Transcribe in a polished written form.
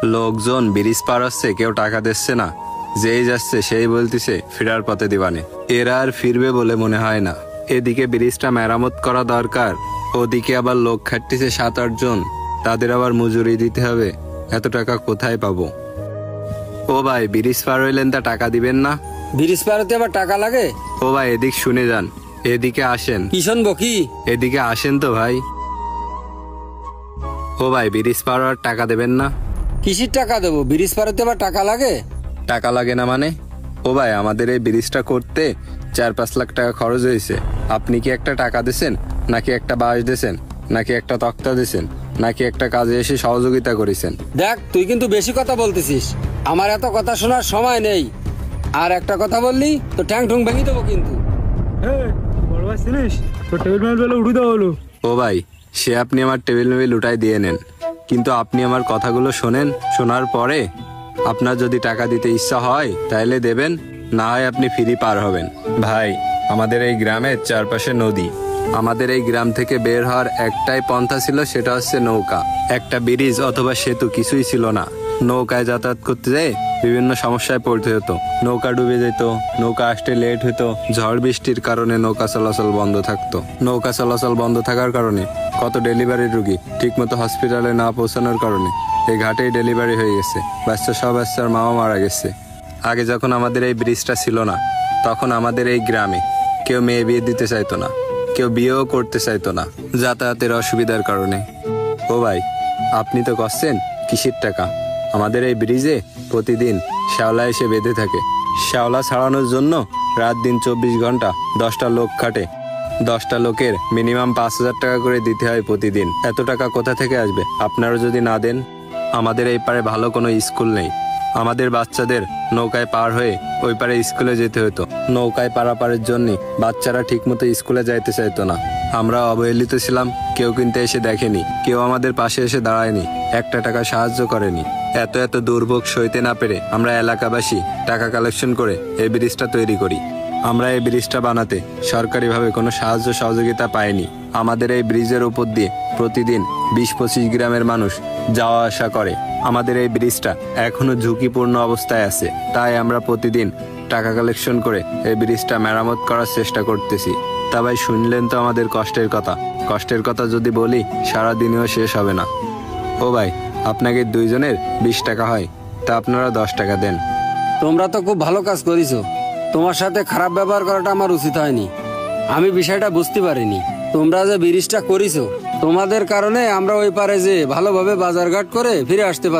লোকজন ব্রিজ পার হচ্ছে, কেউ টাকা দিচ্ছে না। যেই যাচ্ছে সেই বলতেছে ফেরার পথে দিবানে। এরা আর ফিরবে বলে মনে হয় না। এদিকে ব্রিজটা মেরামত করা দরকার, ওদিকে আবার লোক খাটতেছে 7-8 জন, তাদের আবার মজুরি দিতে হবে। এত টাকা কোথায় পাবো? ও ভাই, ব্রিজ পার হইলেন তা টাকা দিবেন না? ব্রিজ পার হতে আবার টাকা লাগে? ও ভাই, এদিক শুনে যান, এদিকে আসেন। কি শুনবো কি? এদিকে আসেন তো ভাই। ও ভাই, ব্রিজ পার হওয়ার টাকা দেবেন না? কিসির টাকা দেবো? ব্রিজ পার হতে আবার টাকা লাগে? টাকা লাগে না মানে? ও ভাই, আমাদের এই ব্রিজটা করতে 4-5 লাখ টাকা খরচ হয়েছে। আপনি কি একটা টাকা দিয়েছেন, নাকি একটা বাঁশ দিয়েছেন, নাকি একটা তক্তা দিয়েছেন, নাকি একটা কাজে এসে সহযোগিতা করেছেন? দেখ, তুই কিন্তু বেশি কথা বলতেছিস। আমার এত কথা শোনার সময় নেই। আর একটা কথা বললি তো ঠ্যাং ঠুং ভেঙে দেবো কিন্তু। ও ভাই, সে আপনি আমার টেবিল মেবিল উঠাই দিয়ে নেন, কিন্তু আপনি আমার কথাগুলো শোনেন। শোনার পরে আপনার যদি টাকা দিতে ইচ্ছা হয় তাহলে দেবেন, না হয় আপনি ফ্রি পার হবেন। ভাই, আমাদের এই গ্রামের চারপাশে নদী। আমাদের এই গ্রাম থেকে বের হওয়ার একটাই পন্থা ছিল, সেটা হচ্ছে নৌকা। একটা ব্রিজ অথবা সেতু কিছুই ছিল না। নৌকায় যাতায়াত করতে যেয়ে বিভিন্ন সমস্যায় পড়তে হতো। নৌকা ডুবে যেত, নৌকা আসতে লেট হতো, ঝড় বৃষ্টির কারণে নৌকা চলাচল বন্ধ থাকতো। নৌকা চলাচল বন্ধ থাকার কারণে কত ডেলিভারি রুগী ঠিকমতো হসপিটালে না পৌঁছানোর কারণে এই ঘাটেই ডেলিভারি হয়ে গেছে। সব বাচ্চার মাও মারা গেছে। আগে যখন আমাদের এই ব্রিজটা ছিল না, তখন আমাদের এই গ্রামে কেউ মেয়ে বিয়ে দিতে চাইতো না, কেউ বিয়েও করতে চাইতো না, যাতায়াতের অসুবিধার কারণে। ও ভাই, আপনি তো করছেন কিসের টাকা? আমাদের এই ব্রিজে প্রতিদিন শ্যাওলা এসে বেঁধে থাকে। শ্যাওলা ছাড়ানোর জন্য রাত দিন 24 ঘন্টা 10টা লোক খাটে। 10টা লোকের মিনিমাম 5,000 টাকা করে দিতে হয় প্রতিদিন। এত টাকা কোথা থেকে আসবে আপনারা যদি না দেন? আমাদের এই পারে ভালো কোনো স্কুল নেই। আমাদের বাচ্চাদের নৌকায় পার হয়ে ওই পারে স্কুলে যেতে হতো। নৌকায় পারাপারের জন্য বাচ্চারা ঠিকমতো স্কুলে যাইতে চাইতো না। আমরা অবহেলিত ছিলাম, কেউ কিন্তু এসে দেখেনি, কেউ আমাদের পাশে এসে দাঁড়ায়নি, একটা টাকা সাহায্য করেনি। এত দুর্ভোগ সইতে না পেরে আমরা এলাকাবাসী টাকা কালেকশন করে এই ব্রিজটা তৈরি করি। আমরা এই ব্রিজটা বানাতে সরকারিভাবে কোনো সাহায্য সহযোগিতা পাইনি। আমাদের এই ব্রিজের উপর দিয়ে প্রতিদিন 20-25 গ্রামের মানুষ যাওয়া আসা করে। আমাদের এই ব্রিজটা এখনো ঝুঁকিপূর্ণ অবস্থায় আছে, তাই আমরা প্রতিদিন টাকা কালেকশন করে এই ব্রিজটা মেরামত করার চেষ্টা করতেছি। তা ভাই, শুনলেন তো আমাদের কষ্টের কথা। কষ্টের কথা যদি বলি সারাদিনেও শেষ হবে না। ও ভাই, আপনাকে 2 জনের 20 টাকা হয়, তা আপনারা 10 টাকা দেন। তোমরা তো খুব ভালো কাজ করেছো। তোমার সাথে খারাপ ব্যবহার করাটা আমার উচিত হয়নি। আমি বিষয়টা বুঝতে পারিনি। তোমরা যে ব্রিজটা করেছো, তোমাদের কারণে আমরা ওই পারে যে ভালোভাবে বাজারঘাট করে ফিরে আসতে পারি।